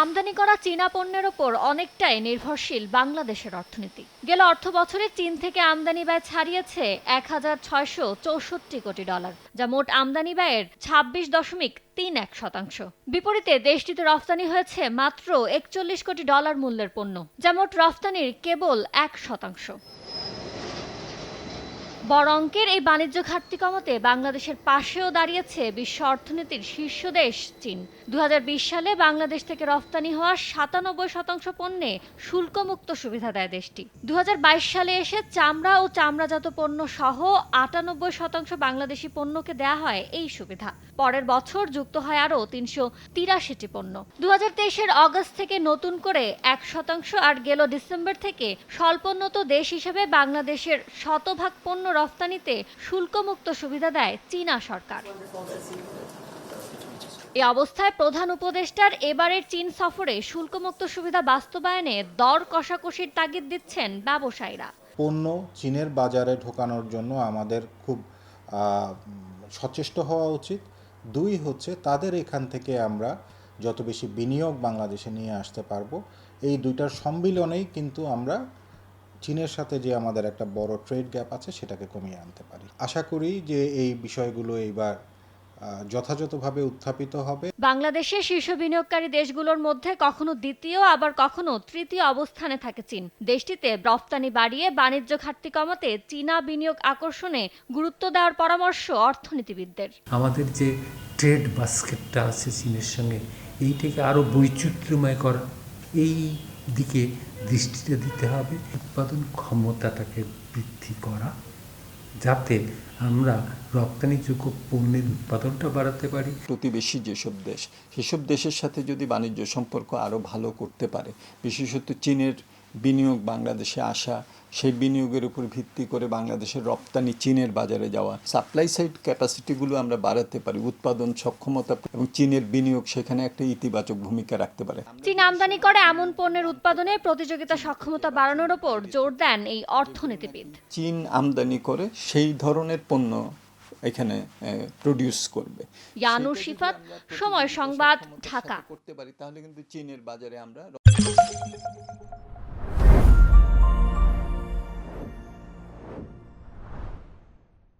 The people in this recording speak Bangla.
আমদানি করা চীনা পণ্যের ওপর অনেকটাই নির্ভরশীল বাংলাদেশের অর্থনীতি। গেল অর্থবছরে চীন থেকে আমদানি ব্যয় ছাড়িয়েছে ১,৬৬৪ কোটি ডলার, যা মোট আমদানি ব্যয়ের ২৬.৩১%। বিপরীতে দেশটিতে রফতানি হয়েছে মাত্র ৪১ কোটি ডলার মূল্যের পণ্য, যা মোট রফতানির কেবল ১%। বড় অঙ্কের এই বাণিজ্য ঘাটতি কমাতে বাংলাদেশের পাশেও দাঁড়িয়েছে বিশ্ব অর্থনীতির শীর্ষ দেশ চীন। ২০২০ সালে বাংলাদেশ থেকে রফতানি হওয়া ৯৭% পণ্যে শুল্কমুক্ত সুবিধা দেয় দেশটি। ২০২২ সালে এসে চামড়া ও চামড়াজাত পণ্য সহ ৯৮% বাংলাদেশি পণ্যকে দেয়া হয় এই সুবিধা। পরের বছর যুক্ত হয় আরও ৩৮৩টি পণ্য। ২০২৩-এর অগস্ট থেকে নতুন করে ১%, আর গেল ডিসেম্বর থেকে স্বল্পোন্নত দেশ হিসেবে বাংলাদেশের শতভাগ পণ্য রফতানিতে শুল্কমুক্ত সুবিধা দেয় চীনা সরকার। এই অবস্থায় প্রধান উপদেষ্টার এবারের চীন সফরে শুল্কমুক্ত সুবিধা বাস্তবায়নে দর কষাকষির তাগিদ দিচ্ছেন ব্যবসায়ীরা। পণ্য চীনের বাজারে ঢোকানোর জন্য আমাদের খুব সচেষ্ট হওয়া উচিত। ২ হচ্ছে তাদের এখান থেকে আমরা যত বেশি বিনিয়োগ বাংলাদেশে নিয়ে আসতে পারবো, এই দুইটার সম্মিলনেই কিন্তু আমরা চীনের সাথে যে আমাদের একটা বড় ট্রেড গ্যাপ আছে সেটাকে কমিয়ে আনতে পারি। আশা করি যে এই বিষয়গুলো এইবার যথাযথভাবে উত্থাপিত হবে। বাংলাদেশের শীর্ষ বিনিয়োগকারী দেশগুলোর মধ্যে কখনো দ্বিতীয় আবার কখনো তৃতীয় অবস্থানে থাকে চীন। দেশটিতে রফতানি বাড়িয়ে বাণিজ্য ঘাটতি কমাতে চীনা বিনিয়োগ আকর্ষণে গুরুত্ব দেওয়ার পরামর্শ অর্থনীতিবিদদের। আমাদের যে ট্রেড বাস্কেটটা আছে চীনের সঙ্গে, এইটাকে আরও বৈচিত্র্যময় করা, এই দিকে দৃষ্টিটা দিতে হবে। উৎপাদন ক্ষমতাটাকে বৃদ্ধি করা, যাতে আমরা রপ্তানিযোগ্য পণ্যের উৎপাদনটা বাড়াতে পারি। প্রতিবেশী যেসব দেশ, সেসব দেশের সাথে যদি বাণিজ্য সম্পর্ক আরও ভালো করতে পারে, বিশেষত চীনের বিনিয়োগ বাংলাদেশে আসা, সেই বিনিয়োগের উপর ভিত্তি করে বাংলাদেশের রপ্তানি চীনের বাজারে যাওয়া, সাপ্লাই সাইড ক্যাপাসিটিগুলো আমরা বাড়াতে পারি, উৎপাদন সক্ষমতা এবং চীনের বিনিয়োগ সেখানে একটা ইতিবাচক ভূমিকা রাখতে পারে। চীন আমদানি করে এমন পণ্যের উৎপাদনে প্রতিযোগিতা সক্ষমতা বাড়ানোর উপর জোর দেন এই অর্থনীতিবিদ। চীন আমদানি করে সেই ধরনের পণ্য এখানে প্রডিউস করবে। ইয়ানুর শিফাত, সময় সংবাদ, ঢাকা। করতে পারি, তাহলে কিন্তু চীনের বাজারে আমরা